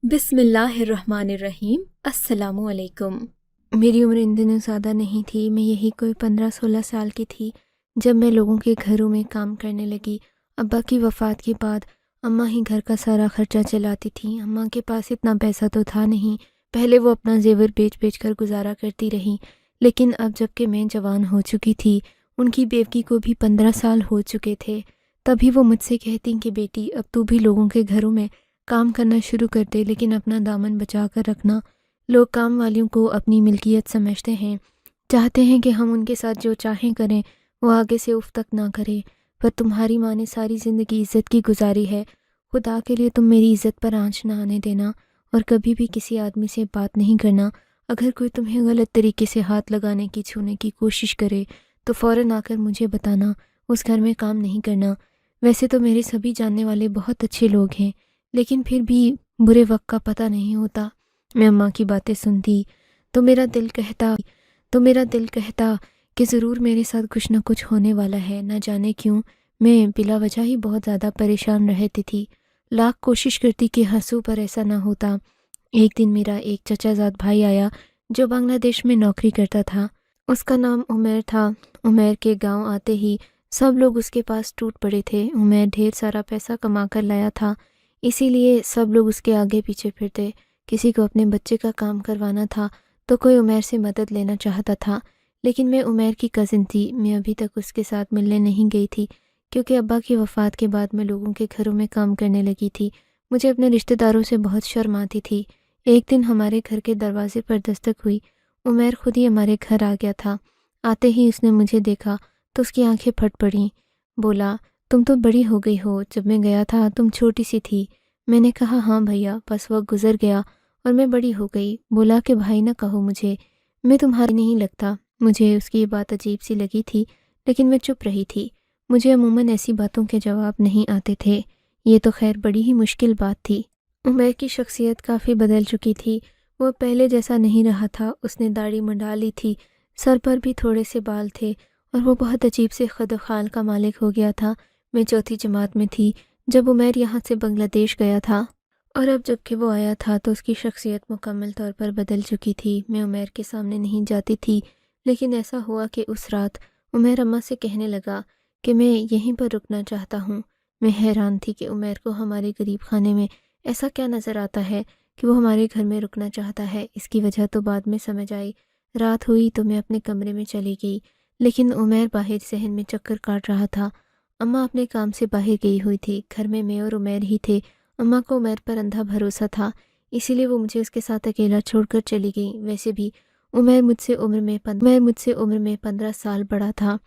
بسم اللہ الرحمن الرحیم۔ السلام علیکم۔ میری عمر ان دنوں زیادہ نہیں تھی، میں یہی کوئی 15-16 سال کی تھی جب میں لوگوں کے گھروں میں کام کرنے لگی۔ ابا کی وفات کے بعد اماں ہی گھر کا سارا خرچہ چلاتی تھیں۔ اماں کے پاس اتنا پیسہ تو تھا نہیں، پہلے وہ اپنا زیور بیچ بیچ کر گزارا کرتی رہیں، لیکن اب جب کہ میں جوان ہو چکی تھی، ان کی بیوی کو بھی 15 سال ہو چکے تھے، تبھی وہ مجھ سے کہتی کہ بیٹی اب تو بھی لوگوں کے گھروں میں کام کرنا شروع کر دے، لیکن اپنا دامن بچا کر رکھنا۔ لوگ کام والیوں کو اپنی ملکیت سمجھتے ہیں، چاہتے ہیں کہ ہم ان کے ساتھ جو چاہیں کریں، وہ آگے سے اف تک نہ کریں، پر تمہاری ماں نے ساری زندگی عزت کی گزاری ہے، خدا کے لیے تم میری عزت پر آنچ نہ آنے دینا، اور کبھی بھی کسی آدمی سے بات نہیں کرنا۔ اگر کوئی تمہیں غلط طریقے سے ہاتھ لگانے کی چھونے کی کوشش کرے تو فوراً آ کر مجھے بتانا، اس گھر میں کام نہیں کرنا۔ ویسے تو میرے سبھی جاننے والے بہت اچھے لوگ ہیں، لیکن پھر بھی برے وقت کا پتہ نہیں ہوتا۔ میں اماں کی باتیں سنتی تو میرا دل کہتا کہ ضرور میرے ساتھ کچھ نہ کچھ ہونے والا ہے، نہ جانے کیوں میں بلا وجہ ہی بہت زیادہ پریشان رہتی تھی۔ لاکھ کوشش کرتی کہ ہنسوں پر ایسا نہ ہوتا۔ ایک دن میرا ایک چچا زاد بھائی آیا جو بنگلہ دیش میں نوکری کرتا تھا۔ اس کا نام عمیر تھا۔ عمیر کے گاؤں آتے ہی سب لوگ اس کے پاس ٹوٹ پڑے تھے۔ عمیر ڈھیر سارا پیسہ کما کر لایا تھا، اسی لیے سب لوگ اس کے آگے پیچھے پھرتے۔ کسی کو اپنے بچے کا کام کروانا تھا تو کوئی عمیر سے مدد لینا چاہتا تھا، لیکن میں عمیر کی کزن تھی، میں ابھی تک اس کے ساتھ ملنے نہیں گئی تھی، کیونکہ ابا کی وفات کے بعد میں لوگوں کے گھروں میں کام کرنے لگی تھی۔ مجھے اپنے رشتہ داروں سے بہت شرم آتی تھی۔ ایک دن ہمارے گھر کے دروازے پر دستک ہوئی۔ عمیر خود ہی ہمارے گھر آ گیا تھا۔ آتے ہی اس نے مجھے دیکھا تو اس کی آنکھیں پھٹ پڑیں۔ بولا، تم تو بڑی ہو گئی ہو، جب میں گیا تھا تم چھوٹی سی تھی۔ میں نے کہا ہاں بھیا، بس وقت گزر گیا اور میں بڑی ہو گئی۔ بولا کہ بھائی نہ کہو مجھے، میں تمہاری نہیں لگتا۔ مجھے اس کی یہ بات عجیب سی لگی تھی، لیکن میں چپ رہی تھی۔ مجھے عموماً ایسی باتوں کے جواب نہیں آتے تھے، یہ تو خیر بڑی ہی مشکل بات تھی۔ عمیر کی شخصیت کافی بدل چکی تھی، وہ پہلے جیسا نہیں رہا تھا۔ اس نے داڑھی منڈا لی تھی، سر پر بھی تھوڑے سے بال تھے، اور وہ بہت عجیب سے خد و خال کا مالک ہو گیا تھا۔ میں چوتھی جماعت میں تھی جب عمیر یہاں سے بنگلہ دیش گیا تھا، اور اب جب کہ وہ آیا تھا تو اس کی شخصیت مکمل طور پر بدل چکی تھی۔ میں عمیر کے سامنے نہیں جاتی تھی، لیکن ایسا ہوا کہ اس رات عمیر اماں سے کہنے لگا کہ میں یہیں پر رکنا چاہتا ہوں۔ میں حیران تھی کہ عمیر کو ہمارے غریب خانے میں ایسا کیا نظر آتا ہے کہ وہ ہمارے گھر میں رکنا چاہتا ہے۔ اس کی وجہ تو بعد میں سمجھ آئی۔ رات ہوئی تو میں اپنے کمرے میں چلی گئی، لیکن عمیر باہر صحن میں چکر کاٹ رہا تھا۔ اماں اپنے کام سے باہر گئی ہوئی تھی، گھر میں اور عمیر ہی تھے۔ اماں کو عمیر پر اندھا بھروسہ تھا، اسی لیے وہ مجھے اس کے ساتھ اکیلا چھوڑ کر چلی گئی۔ ویسے بھی عمیر مجھ سے عمر میں 15 سال بڑا تھا،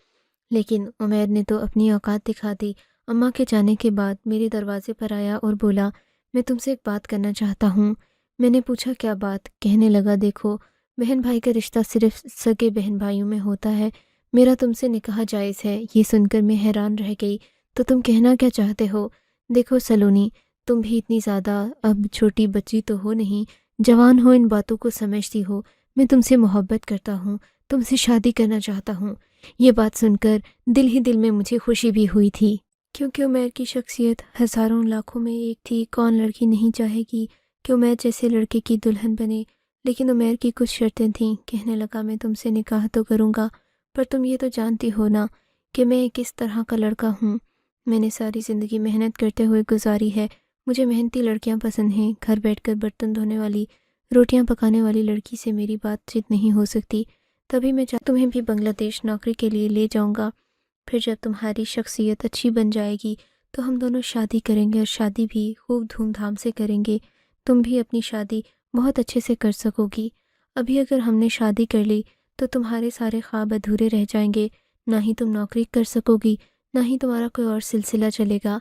لیکن عمیر نے تو اپنی اوقات دکھا دی۔ اماں کے جانے کے بعد میرے دروازے پر آیا اور بولا، میں تم سے ایک بات کرنا چاہتا ہوں۔ میں نے پوچھا کیا بات؟ کہنے لگا، دیکھو بہن بھائی کا رشتہ صرف سگے بہن بھائیوں میں ہوتا ہے، میرا تم سے نکاح جائز ہے۔ یہ سن کر میں حیران رہ گئی، تو تم کہنا کیا چاہتے ہو؟ دیکھو سلونی، تم بھی اتنی زیادہ اب چھوٹی بچی تو ہو نہیں، جوان ہو، ان باتوں کو سمجھتی ہو۔ میں تم سے محبت کرتا ہوں، تم سے شادی کرنا چاہتا ہوں۔ یہ بات سن کر دل ہی دل میں مجھے خوشی بھی ہوئی تھی، کیونکہ عمیر کی شخصیت ہزاروں لاکھوں میں ایک تھی۔ کون لڑکی نہیں چاہے گی کہ عمیر جیسے لڑکے کی دلہن بنے؟ لیکن عمیر کی کچھ شرطیں تھیں۔ کہنے لگا، میں تم سے نکاح تو کروں گا، پر تم یہ تو جانتی ہو نا کہ میں کس طرح کا لڑکا ہوں۔ میں نے ساری زندگی محنت کرتے ہوئے گزاری ہے، مجھے محنتی لڑکیاں پسند ہیں۔ گھر بیٹھ کر برتن دھونے والی، روٹیاں پکانے والی لڑکی سے میری بات چیت نہیں ہو سکتی۔ تبھی میں تمہیں بھی بنگلہ دیش نوکری کے لیے لے جاؤں گا، پھر جب تمہاری شخصیت اچھی بن جائے گی تو ہم دونوں شادی کریں گے، اور شادی بھی خوب دھوم دھام سے کریں گے۔ تم بھی اپنی شادی بہت اچھے سے کر سکو گی۔ ابھی اگر ہم نے شادی کر لی تو تمہارے سارے خواب ادھورے رہ جائیں گے، نہ ہی تم نوکری کر سکو گی، نہ ہی تمہارا کوئی اور سلسلہ چلے گا۔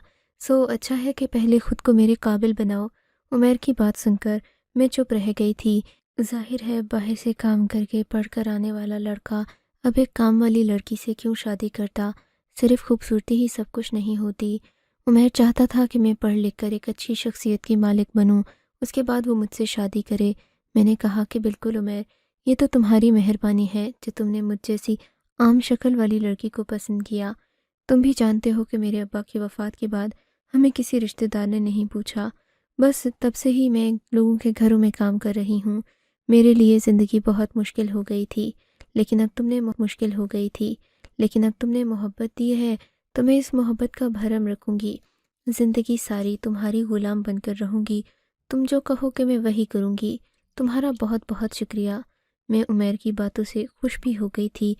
اچھا ہے کہ پہلے خود کو میرے قابل بناؤ۔ عمیر کی بات سن کر میں چپ رہ گئی تھی۔ ظاہر ہے باہر سے کام کر کے پڑھ کر آنے والا لڑکا اب ایک کام والی لڑکی سے کیوں شادی کرتا؟ صرف خوبصورتی ہی سب کچھ نہیں ہوتی۔ عمیر چاہتا تھا کہ میں پڑھ لکھ کر ایک اچھی شخصیت کی مالک بنوں، اس کے بعد وہ مجھ سے شادی کرے۔ میں نے کہا کہ بالکل عمیر، یہ تو تمہاری مہربانی ہے جو تم نے مجھ جیسی عام شکل والی لڑکی کو پسند کیا۔ تم بھی جانتے ہو کہ میرے ابا کی وفات کے بعد ہمیں کسی رشتہ دار نے نہیں پوچھا۔ بس تب سے ہی میں لوگوں کے گھروں میں کام کر رہی ہوں۔ میرے لیے زندگی بہت مشکل ہو گئی تھی، لیکن اب تم نے مشکل ہو گئی تھی لیکن اب تم نے محبت دی ہے تو میں اس محبت کا بھرم رکھوں گی۔ زندگی ساری تمہاری غلام بن کر رہوں گی، تم جو کہو کہ میں وہی کروں گی۔ تمہارا بہت بہت شکریہ۔ میں عمیر کی باتوں سے خوش بھی ہو گئی تھی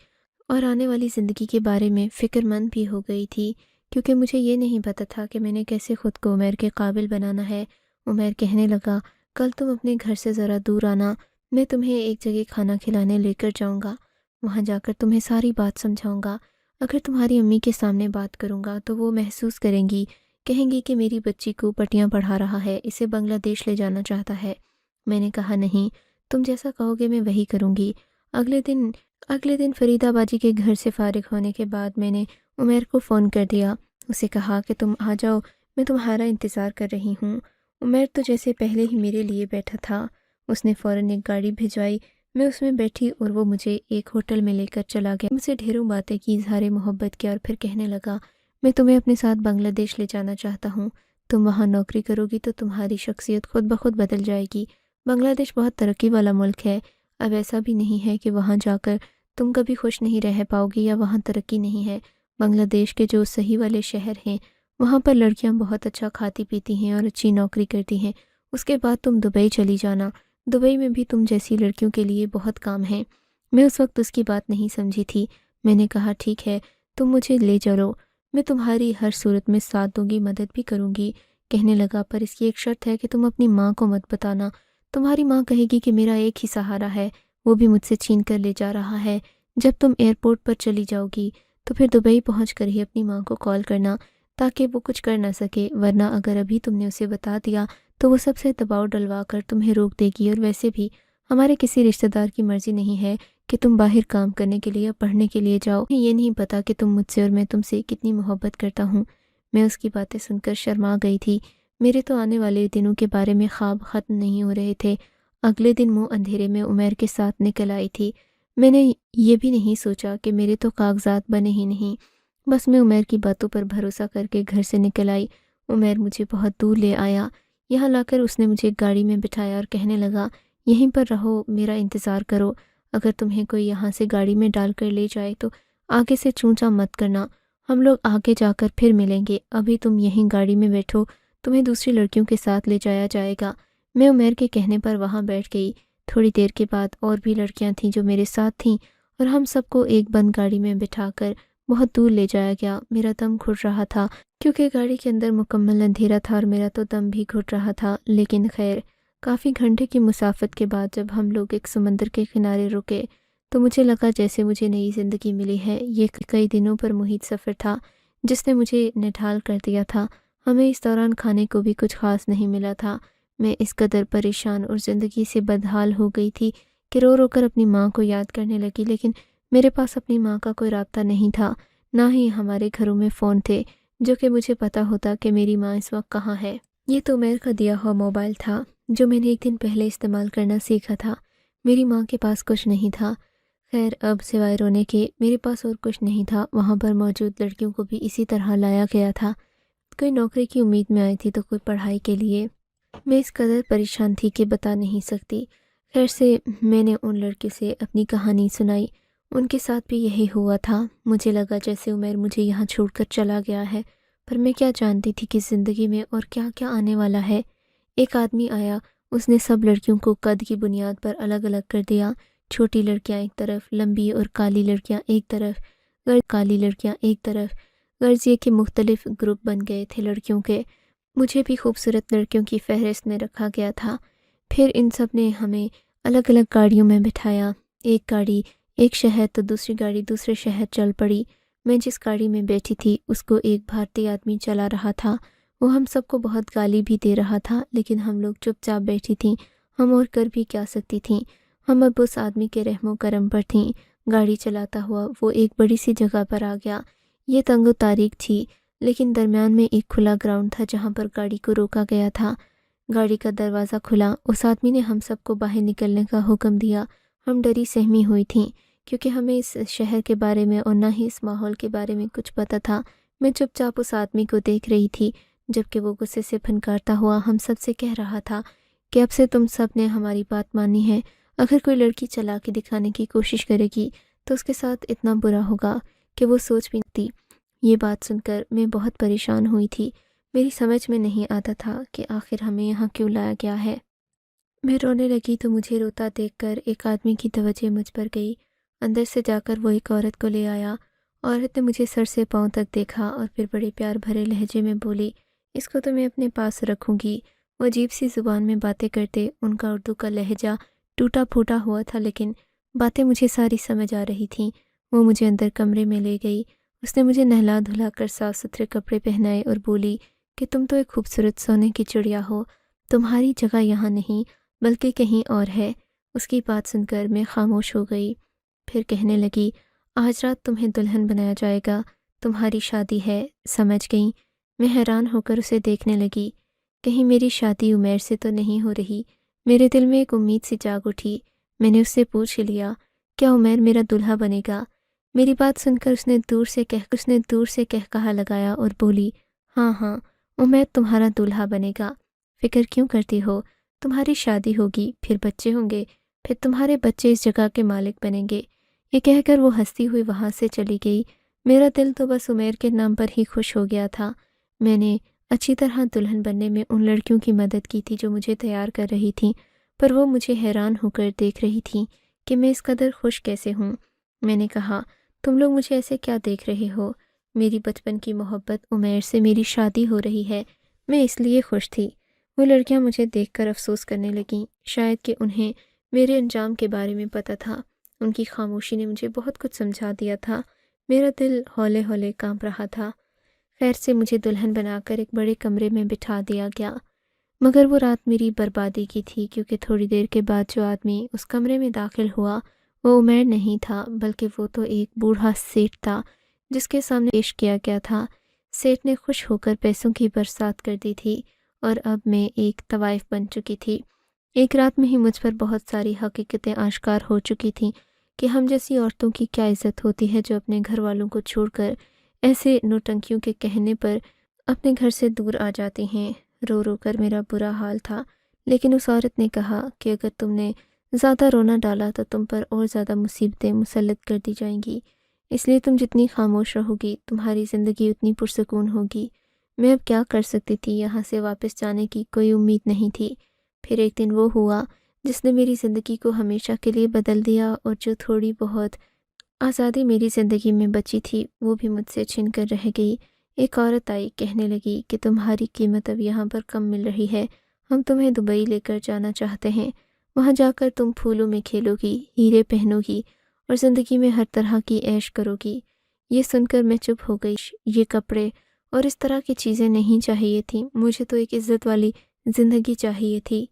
اور آنے والی زندگی کے بارے میں فکر مند بھی ہو گئی تھی، کیونکہ مجھے یہ نہیں پتہ تھا کہ میں نے کیسے خود کو عمیر کے قابل بنانا ہے۔ عمیر کہنے لگا، کل تم اپنے گھر سے ذرا دور آنا، میں تمہیں ایک جگہ کھانا کھلانے لے کر جاؤں گا، وہاں جا کر تمہیں ساری بات سمجھاؤں گا۔ اگر تمہاری امی کے سامنے بات کروں گا تو وہ محسوس کریں گی، کہیں گی کہ میری بچی کو پٹیاں پڑھا رہا ہے، اسے بنگلہ دیش لے جانا چاہتا ہے۔ میں نے کہا نہیں، تم جیسا کہو گے میں وہی کروں گی۔ اگلے دن فرید آبادی کے گھر سے فارغ ہونے کے بعد میں نے عمیر کو فون کر دیا، اسے کہا کہ تم آ جاؤ، میں تمہارا انتظار کر رہی ہوں۔ عمیر تو جیسے پہلے ہی میرے لیے بیٹھا تھا، اس نے فوراً ایک گاڑی بھجوائی، میں اس میں بیٹھی اور وہ مجھے ایک ہوٹل میں لے کر چلا گیا۔ مجھ سے ڈھیروں باتیں کی، اظہار محبت کیا، اور پھر کہنے لگا، میں تمہیں اپنے ساتھ بنگلہ دیش لے جانا چاہتا ہوں۔ تم وہاں نوکری کرو گی تو تمہاری شخصیت خود بخود بدل جائے گی۔ بنگلہ دیش بہت ترقی والا ملک ہے، اب ایسا بھی نہیں ہے کہ وہاں جا کر تم کبھی خوش نہیں رہ پاؤ گی یا وہاں ترقی نہیں ہے۔ بنگلہ دیش کے جو صحیح والے شہر ہیں وہاں پر لڑکیاں بہت اچھا کھاتی پیتی ہیں اور اچھی نوکری کرتی ہیں۔ اس کے بعد تم دبئی چلی جانا، دبئی میں بھی تم جیسی لڑکیوں کے لیے بہت کام ہیں۔ میں اس وقت اس کی بات نہیں سمجھی تھی، میں نے کہا ٹھیک ہے، تم مجھے لے چلو، میں تمہاری ہر صورت میں ساتھ دوں گی، مدد بھی کروں گی۔ کہنے لگا، پر اس کی ایک شرط ہے کہ تم اپنی ماں کو مت بتانا، تمہاری ماں کہے گی کہ میرا ایک ہی سہارا ہے، وہ بھی مجھ سے چھین کر لے جا رہا ہے۔ جب تم ایئرپورٹ پر چلی جاؤ گی تو پھر دبئی پہنچ کر ہی اپنی ماں کو کال کرنا تاکہ وہ کچھ کر نہ سکے، ورنہ اگر ابھی تم نے اسے بتا دیا تو وہ سب سے دباؤ ڈلوا کر تمہیں روک دے گی، اور ویسے بھی ہمارے کسی رشتہ دار کی مرضی نہیں ہے کہ تم باہر کام کرنے کے لیے یا پڑھنے کے لیے جاؤ۔ یہ نہیں پتا کہ تم مجھ سے اور میں تم سے کتنی محبت کرتا ہوں۔ میں اس کی باتیں سن کر شرما گئی تھی۔ میرے تو آنے والے دنوں کے بارے میں خواب ختم نہیں ہو رہے تھے۔ اگلے دن منہ اندھیرے میں عمیر کے ساتھ نکل آئی تھی۔ میں نے یہ بھی نہیں سوچا کہ میرے تو کاغذات بنے ہی نہیں، بس میں عمیر کی باتوں پر بھروسہ کر کے گھر سے نکل آئی۔ عمیر مجھے بہت دور لے آیا، یہاں لا کر اس نے مجھے گاڑی میں بٹھایا اور کہنے لگا، یہیں پر رہو، میرا انتظار کرو، اگر تمہیں کوئی یہاں سے گاڑی میں ڈال کر لے جائے تو آگے سے چونچا مت کرنا، ہم لوگ آگے جا کر پھر ملیں گے، ابھی تم یہیں گاڑی میں بیٹھو، تمہیں دوسری لڑکیوں کے ساتھ لے جایا جائے گا۔ میں عمیر کے کہنے پر وہاں بیٹھ گئی۔ تھوڑی دیر کے بعد اور بھی لڑکیاں تھیں جو میرے ساتھ تھیں، اور ہم سب کو ایک بند گاڑی میں بٹھا کر بہت دور لے جایا گیا۔ میرا دم گھٹ رہا تھا کیونکہ گاڑی کے اندر مکمل اندھیرا تھا اور میرا تو دم بھی گھٹ رہا تھا، لیکن خیر، کافی گھنٹے کی مسافت کے بعد جب ہم لوگ ایک سمندر کے کنارے رکے تو مجھے لگا جیسے مجھے نئی زندگی ملی ہے۔ یہ کئی دنوں پر محیط سفر تھا جس نے مجھے نڈھال کر دیا تھا۔ ہمیں اس دوران کھانے کو بھی کچھ خاص نہیں ملا تھا۔ میں اس قدر پریشان اور زندگی سے بدحال ہو گئی تھی کہ رو رو کر اپنی ماں کو یاد کرنے لگی، لیکن میرے پاس اپنی ماں کا کوئی رابطہ نہیں تھا، نہ ہی ہمارے گھروں میں فون تھے جو کہ مجھے پتہ ہوتا کہ میری ماں اس وقت کہاں ہے۔ یہ تو عمیر کا دیا ہوا موبائل تھا جو میں نے ایک دن پہلے استعمال کرنا سیکھا تھا۔ میری ماں کے پاس کچھ نہیں تھا۔ خیر، اب سوائے رونے کے میرے پاس اور کچھ نہیں تھا۔ وہاں پر موجود لڑکیوں کو بھی اسی طرح لایا گیا تھا، کوئی نوکری کی امید میں آئی تھی تو کوئی پڑھائی کے لیے۔ میں اس قدر پریشان تھی کہ بتا نہیں سکتی۔ خیر سے میں نے ان لڑکے سے اپنی کہانی سنائی، ان کے ساتھ بھی یہی ہوا تھا۔ مجھے لگا جیسے عمیر مجھے یہاں چھوڑ کر چلا گیا ہے، پر میں کیا جانتی تھی کہ زندگی میں اور کیا کیا آنے والا ہے۔ ایک آدمی آیا، اس نے سب لڑکیوں کو قد کی بنیاد پر الگ الگ کر دیا، چھوٹی لڑکیاں ایک طرف، لمبی اور کالی لڑکیاں ایک طرف، غرض یہ کہ مختلف گروپ بن گئے تھے لڑکیوں کے۔ مجھے بھی خوبصورت لڑکیوں کی فہرست میں رکھا گیا تھا۔ پھر ان سب نے ہمیں الگ الگ گاڑیوں میں بٹھایا، ایک گاڑی ایک شہر تو دوسری گاڑی دوسرے شہر چل پڑی۔ میں جس گاڑی میں بیٹھی تھی اس کو ایک بھارتی آدمی چلا رہا تھا، وہ ہم سب کو بہت گالی بھی دے رہا تھا، لیکن ہم لوگ چپ چاپ بیٹھی تھیں، ہم اور کر بھی کیا سکتی تھیں۔ ہم اب اس آدمی کے رحم و کرم پر تھیں۔ گاڑی چلاتا ہوا وہ ایک بڑی سی جگہ پر آ گیا۔ یہ تنگ و تاریک تھی، لیکن درمیان میں ایک کھلا گراؤنڈ تھا جہاں پر گاڑی کو روکا گیا تھا۔ گاڑی کا دروازہ کھلا، اس آدمی نے ہم سب کو باہر نکلنے کا حکم دیا۔ ہم ڈری سہمی ہوئی تھیں کیونکہ ہمیں اس شہر کے بارے میں اور نہ ہی اس ماحول کے بارے میں کچھ پتہ تھا۔ میں چپ چاپ اس آدمی کو دیکھ رہی تھی جبکہ وہ غصے سے پھنکارتا ہوا ہم سب سے کہہ رہا تھا کہ اب سے تم سب نے ہماری بات مانی ہے، اگر کوئی لڑکی چالاکی دکھانے کی کوشش کرے گی تو اس کے ساتھ اتنا برا ہوگا کہ وہ سوچ بھی نہیں۔ یہ بات سن کر میں بہت پریشان ہوئی تھی، میری سمجھ میں نہیں آتا تھا کہ آخر ہمیں یہاں کیوں لایا گیا ہے۔ میں رونے لگی تو مجھے روتا دیکھ کر ایک آدمی کی توجہ مجھ پر گئی۔ اندر سے جا کر وہ ایک عورت کو لے آیا۔ عورت نے مجھے سر سے پاؤں تک دیکھا اور پھر بڑے پیار بھرے لہجے میں بولی، اس کو تو میں اپنے پاس رکھوں گی۔ وہ عجیب سی زبان میں باتیں کرتے، ان کا اردو کا لہجہ ٹوٹا پھوٹا ہوا تھا، لیکن باتیں مجھے ساری سمجھ آ رہی تھیں۔ وہ مجھے اندر کمرے میں لے گئی۔ اس نے مجھے نہلا دھلا کر صاف ستھرے کپڑے پہنائے اور بولی کہ تم تو ایک خوبصورت سونے کی چڑیا ہو، تمہاری جگہ یہاں نہیں بلکہ کہیں اور ہے۔ اس کی بات سن کر میں خاموش ہو گئی۔ پھر کہنے لگی، آج رات تمہیں دلہن بنایا جائے گا، تمہاری شادی ہے، سمجھ گئی؟ میں حیران ہو کر اسے دیکھنے لگی، کہیں میری شادی عمیر سے تو نہیں ہو رہی؟ میرے دل میں ایک امید سی جاگ اٹھی۔ میں نے اس سے پوچھ لیا، کیا عمیر میرا دلہا بنے گا؟ میری بات سن کر اس نے دور سے کہا لگایا اور بولی، ہاں ہاں، عمیر تمہارا دلہا بنے گا، فکر کیوں کرتی ہو؟ تمہاری شادی ہوگی، پھر بچے ہوں گے، پھر تمہارے بچے اس جگہ کے مالک بنیں گے۔ یہ کہہ کر وہ ہنستی ہوئی وہاں سے چلی گئی۔ میرا دل تو بس عمیر کے نام پر ہی خوش ہو گیا تھا۔ میں نے اچھی طرح دلہن بننے میں ان لڑکیوں کی مدد کی تھی جو مجھے تیار کر رہی تھیں، پر وہ مجھے حیران ہو کر دیکھ رہی تھیں کہ میں اس قدر خوش کیسے ہوں۔ میں نے کہا، تم لوگ مجھے ایسے کیا دیکھ رہے ہو؟ میری بچپن کی محبت عمیر سے میری شادی ہو رہی ہے، میں اس لیے خوش تھی۔ وہ لڑکیاں مجھے دیکھ کر افسوس کرنے لگیں، شاید کہ انہیں میرے انجام کے بارے میں پتہ تھا۔ ان کی خاموشی نے مجھے بہت کچھ سمجھا دیا تھا۔ میرا دل ہولے ہولے کانپ رہا تھا۔ خیر سے مجھے دلہن بنا کر ایک بڑے کمرے میں بٹھا دیا گیا، مگر وہ رات میری بربادی کی تھی، کیونکہ تھوڑی دیر کے بعد جو آدمی اس کمرے میں داخل ہوا وہ عمیر نہیں تھا، بلکہ وہ تو ایک بوڑھا سیٹھ تھا جس کے سامنے پیش کیا گیا تھا۔ سیٹھ نے خوش ہو کر پیسوں کی برسات کر دی تھی اور اب میں ایک طوائف بن چکی تھی۔ ایک رات میں ہی مجھ پر بہت ساری حقیقتیں آشکار ہو چکی تھیں کہ ہم جیسی عورتوں کی کیا عزت ہوتی ہے جو اپنے گھر والوں کو چھوڑ کر ایسے نوٹنکیوں کے کہنے پر اپنے گھر سے دور آ جاتی ہیں۔ رو رو کر میرا برا حال تھا، لیکن اس عورت نے کہا کہ اگر تم نے زیادہ رونا ڈالا تو تم پر اور زیادہ مصیبتیں مسلط کر دی جائیں گی، اس لیے تم جتنی خاموش رہو گی تمہاری زندگی اتنی پرسکون ہوگی۔ میں اب کیا کر سکتی تھی؟ یہاں سے واپس جانے کی کوئی امید نہیں تھی۔ پھر ایک دن وہ ہوا جس نے میری زندگی کو ہمیشہ کے لیے بدل دیا، اور جو تھوڑی بہت آزادی میری زندگی میں بچی تھی وہ بھی مجھ سے چھن کر رہ گئی۔ ایک عورت آئی، کہنے لگی کہ تمہاری قیمت اب یہاں پر کم مل رہی ہے، ہم تمہیں دبئی لے کر جانا چاہتے ہیں، وہاں جا کر تم پھولوں میں کھیلو گی، ہیرے پہنو گی اور زندگی میں ہر طرح کی عیش کرو گی۔ یہ سن کر میں چپ ہو گئی۔ یہ کپڑے اور اس طرح کی چیزیں نہیں چاہیے تھیں، مجھے تو ایک عزت والی زندگی چاہیے تھی۔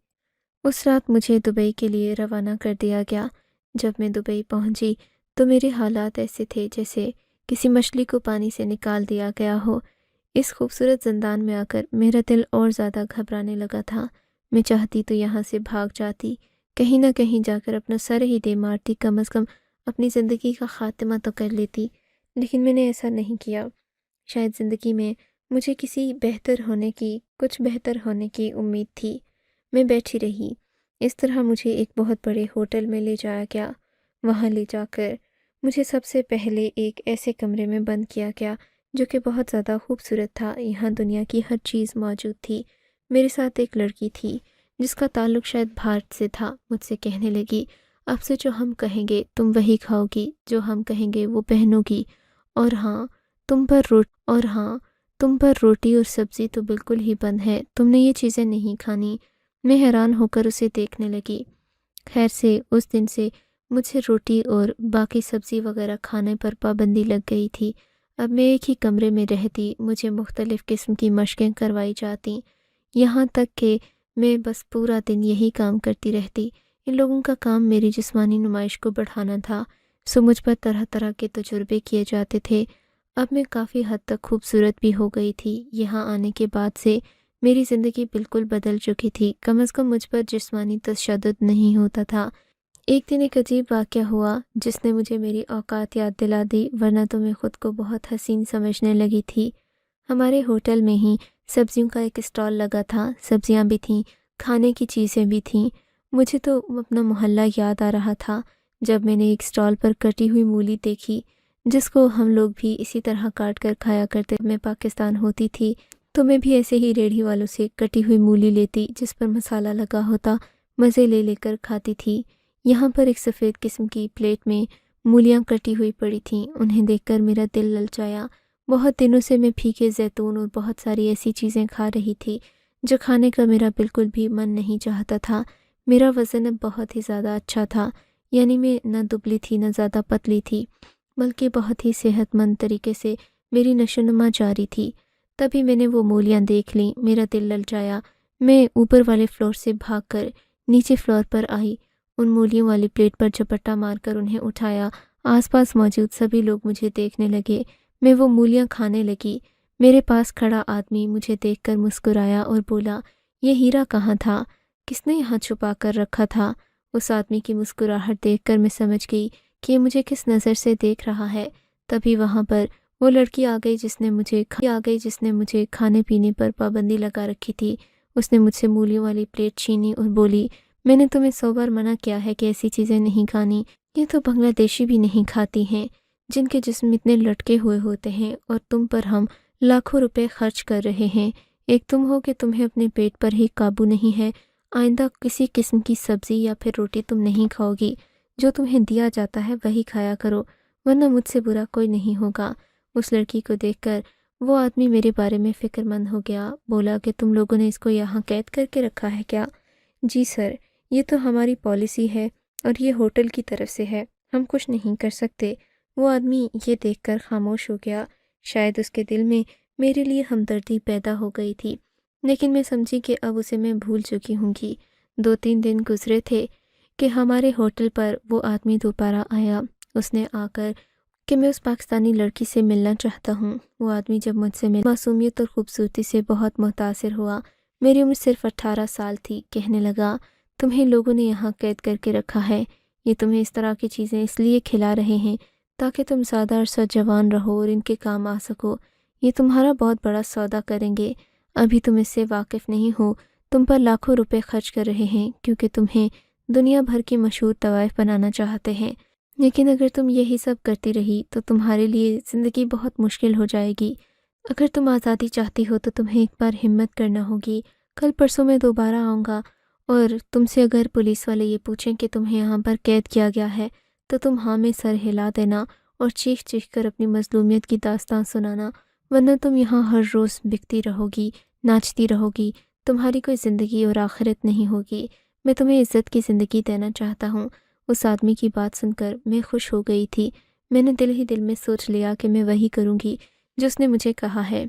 اس رات مجھے دبئی کے لیے روانہ کر دیا گیا۔ جب میں دبئی پہنچی تو میرے حالات ایسے تھے جیسے کسی مچھلی کو پانی سے نکال دیا گیا ہو۔ اس خوبصورت زندان میں آ کر میرا دل اور زیادہ گھبرانے لگا تھا۔ میں چاہتی تو یہاں سے بھاگ جاتی، کہیں نہ کہیں جا کر اپنا سر ہی دے مارتی، کم از کم اپنی زندگی کا خاتمہ تو کر لیتی، لیکن میں نے ایسا نہیں کیا۔ شاید زندگی میں مجھے کچھ بہتر ہونے کی امید تھی۔ میں بیٹھی رہی۔ اس طرح مجھے ایک بہت بڑے ہوٹل میں لے جایا گیا۔ وہاں لے جا کر مجھے سب سے پہلے ایک ایسے کمرے میں بند کیا گیا جو کہ بہت زیادہ خوبصورت تھا۔ یہاں دنیا کی ہر چیز موجود تھی۔ میرے ساتھ ایک لڑکی تھی جس کا تعلق شاید بھارت سے تھا۔ مجھ سے کہنے لگی، اب سے جو ہم کہیں گے تم وہی کھاؤ گی، جو ہم کہیں گے وہ پہنو گی، اور ہاں تم پر روٹی اور سبزی تو بالکل ہی بند ہے، تم نے یہ چیزیں نہیں کھانی۔ میں حیران ہو کر اسے دیکھنے لگی۔ خیر سے اس دن سے مجھے روٹی اور باقی سبزی وغیرہ کھانے پر پابندی لگ گئی تھی۔ اب میں ایک ہی کمرے میں رہتی، مجھے مختلف قسم کی مشقیں کروائی جاتی، یہاں تک کہ میں بس پورا دن یہی کام کرتی رہتی۔ ان لوگوں کا کام میری جسمانی نمائش کو بڑھانا تھا، سو مجھ پر طرح طرح کے تجربے کیے جاتے تھے۔ اب میں کافی حد تک خوبصورت بھی ہو گئی تھی۔ یہاں آنے کے بعد سے میری زندگی بالکل بدل چکی تھی، کم از کم مجھ پر جسمانی تشدد نہیں ہوتا تھا۔ ایک دن ایک عجیب واقعہ ہوا جس نے مجھے میری اوقات یاد دلا دی، ورنہ تو میں خود کو بہت حسین سمجھنے لگی تھی۔ ہمارے ہوٹل میں ہی سبزیوں کا ایک اسٹال لگا تھا، سبزیاں بھی تھیں، کھانے کی چیزیں بھی تھیں۔ مجھے تو اپنا محلہ یاد آ رہا تھا جب میں نے ایک اسٹال پر کٹی ہوئی مولی دیکھی، جس کو ہم لوگ بھی اسی طرح کاٹ کر کھایا کرتے۔ میں پاکستان ہوتی تھی تو میں بھی ایسے ہی ریڑھی والوں سے کٹی ہوئی مولی لیتی جس پر مسالہ لگا ہوتا، مزے لے لے کر کھاتی تھی۔ یہاں پر ایک سفید قسم کی پلیٹ میں مولیاں کٹی ہوئی پڑی تھیں، انہیں دیکھ کر میرا دل للچایا۔ بہت دنوں سے میں پھیکے زیتون اور بہت ساری ایسی چیزیں کھا رہی تھی جو کھانے کا میرا بالکل بھی من نہیں چاہتا تھا۔ میرا وزن اب بہت ہی زیادہ اچھا تھا، یعنی میں نہ دبلی تھی نہ زیادہ پتلی تھی، بلکہ بہت ہی صحت مند طریقے سے میری نشو و نما جاری تھی۔ تبھی میں نے وہ مولیاں دیکھ لیں، میرا دل للچایا۔ میں اوپر والے فلور سے بھاگ کر نیچے فلور پر آئی، ان مولیوں والی پلیٹ پر جھپٹا مار کر انہیں اٹھایا۔ آس پاس موجود سبھی لوگ مجھے دیکھنے لگے۔ میں وہ مولیاں کھانے لگی۔ میرے پاس کھڑا آدمی مجھے دیکھ کر مسکرایا اور بولا، یہ ہیرا کہاں تھا؟ کس نے یہاں چھپا کر رکھا تھا؟ اس آدمی کی مسکراہٹ دیکھ کر میں سمجھ گئی کہ یہ مجھے کس نظر سے دیکھ رہا ہے۔ تبھی وہاں پر وہ لڑکی آ گئی جس نے مجھے کھانے پینے پر پابندی لگا رکھی تھی۔ اس نے مجھ سے مولیوں والی پلیٹ چھینی اور بولی، میں نے تمہیں 100 بار منع کیا ہے کہ ایسی چیزیں نہیں کھانی، یہ تو بنگلہ دیشی بھی نہیں کھاتی ہیں جن کے جسم اتنے لٹکے ہوئے ہوتے ہیں، اور تم پر ہم لاکھوں روپے خرچ کر رہے ہیں۔ ایک تم ہو کہ تمہیں اپنے پیٹ پر ہی قابو نہیں ہے۔ آئندہ کسی قسم کی سبزی یا پھر روٹی تم نہیں کھاؤ گی، جو تمہیں دیا جاتا ہے وہی کھایا کرو، ورنہ مجھ سے برا کوئی نہیں ہوگا۔ اس لڑکی کو دیکھ کر وہ آدمی میرے بارے میں فکر مند ہو گیا، بولا کہ تم لوگوں نے اس کو یہاں قید کر کے رکھا ہے کیا؟ جی سر، یہ تو ہماری پالیسی ہے اور یہ ہوٹل کی طرف سے ہے، ہم کچھ نہیں کر سکتے۔ وہ آدمی یہ دیکھ کر خاموش ہو گیا۔ شاید اس کے دل میں میرے لیے ہمدردی پیدا ہو گئی تھی، لیکن میں سمجھی کہ اب اسے میں بھول چکی ہوں گی۔ 2-3 دن گزرے تھے کہ ہمارے ہوٹل پر وہ آدمی دوبارہ آیا۔ اس نے آ کر کہ میں اس پاکستانی لڑکی سے ملنا چاہتا ہوں۔ وہ آدمی جب مجھ سے ملا، معصومیت اور خوبصورتی سے بہت متاثر ہوا۔ میری عمر صرف 18 سال تھی۔ کہنے لگا، تمہیں لوگوں نے یہاں قید کر کے رکھا ہے، یہ تمہیں اس طرح کی چیزیں اس لیے کھلا رہے ہیں تاکہ تم زیادہ عرصہ جوان رہو اور ان کے کام آ سکو۔ یہ تمہارا بہت بڑا سودا کریں گے۔ ابھی تم اس سے واقف نہیں ہو، تم پر لاکھوں روپے خرچ کر رہے ہیں کیونکہ تمہیں دنیا بھر کی مشہور طوائف بنانا چاہتے ہیں، لیکن اگر تم یہی سب کرتی رہی تو تمہارے لیے زندگی بہت مشکل ہو جائے گی۔ اگر تم آزادی چاہتی ہو تو تمہیں ایک بار ہمت کرنا ہوگی۔ کل پرسوں میں دوبارہ آؤں گا اور تم سے اگر پولیس والے یہ پوچھیں کہ تمہیں یہاں پر قید کیا گیا ہے تو تم ہاں میں سر ہلا دینا اور چیخ چیخ کر اپنی مظلومیت کی داستان سنانا، ورنہ تم یہاں ہر روز بکتی رہو گی، ناچتی رہو گی، تمہاری کوئی زندگی اور آخرت نہیں ہوگی۔ میں تمہیں عزت کی زندگی دینا چاہتا ہوں۔ اس آدمی کی بات سن کر میں خوش ہو گئی تھی۔ میں نے دل ہی دل میں سوچ لیا کہ میں وہی کروں گی جو اس نے مجھے کہا ہے۔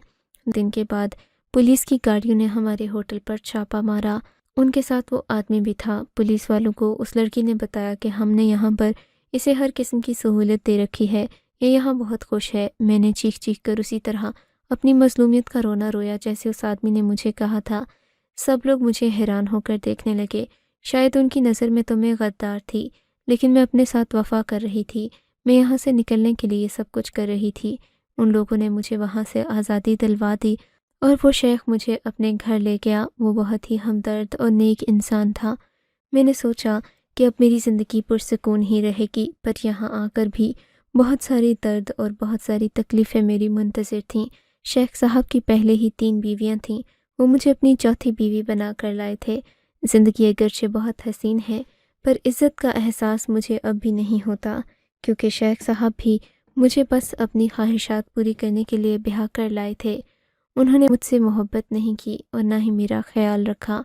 دن کے بعد پولیس کی گاڑیوں نے ہمارے ہوٹل پر چھاپا مارا، ان کے ساتھ وہ آدمی بھی تھا۔ پولیس والوں کو اس لڑکی نے بتایا کہ ہم نے یہاں پر اسے ہر قسم کی سہولت دے رکھی ہے، یہ یہاں بہت خوش ہے۔ میں نے چیخ چیخ کر اسی طرح اپنی مظلومیت کا رونا رویا جیسے اس آدمی نے مجھے کہا تھا۔ سب لوگ مجھے حیران ہو کر دیکھنے لگے۔ شاید ان کی نظر میں تو میں غدار تھی، لیکن میں اپنے ساتھ وفا کر رہی تھی۔ میں یہاں سے نکلنے کے لیے سب کچھ کر رہی تھی۔ ان لوگوں نے مجھے وہاں سے آزادی دلوا دی اور وہ شیخ مجھے اپنے گھر لے گیا۔ وہ بہت ہی ہمدرد اور نیک انسان تھا۔ میں نے سوچا کہ اب میری زندگی پرسکون ہی رہے گی، پر یہاں آ کر بھی بہت ساری درد اور بہت ساری تکلیفیں میری منتظر تھیں۔ شیخ صاحب کی پہلے ہی 3 بیویاں تھیں، وہ مجھے اپنی چوتھی بیوی بنا کر لائے تھے۔ زندگی اگرچہ بہت حسین ہے، پر عزت کا احساس مجھے اب بھی نہیں ہوتا، کیونکہ شیخ صاحب بھی مجھے بس اپنی خواہشات پوری کرنے کے لیے بیاہ کر لائے تھے۔ انہوں نے مجھ سے محبت نہیں کی اور نہ ہی میرا خیال رکھا۔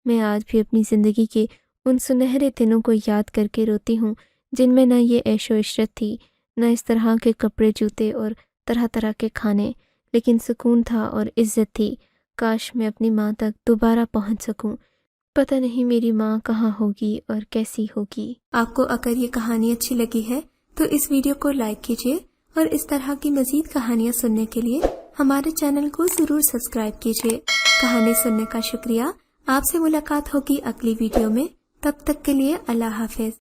میں آج بھی اپنی زندگی کے ان سنہرے دنوں کو یاد کر کے روتی ہوں جن میں نہ یہ عیش و عشرت تھی، نہ اس طرح کے کپڑے جوتے اور طرح طرح کے کھانے، لیکن سکون تھا اور عزت تھی۔ کاش میں اپنی ماں تک دوبارہ پہنچ سکوں۔ پتہ نہیں میری ماں کہاں ہوگی اور کیسی ہوگی۔ آپ کو اگر یہ کہانی اچھی لگی ہے تو اس ویڈیو کو لائک کیجیے اور اس طرح کی مزید کہانیاں سننے کے لیے ہمارے چینل کو ضرور سبسکرائب کیجیے۔ کہانی سننے کا شکریہ۔ آپ سے ملاقات ہوگی اگلی ویڈیو میں، تب تک کے لیے اللہ حافظ۔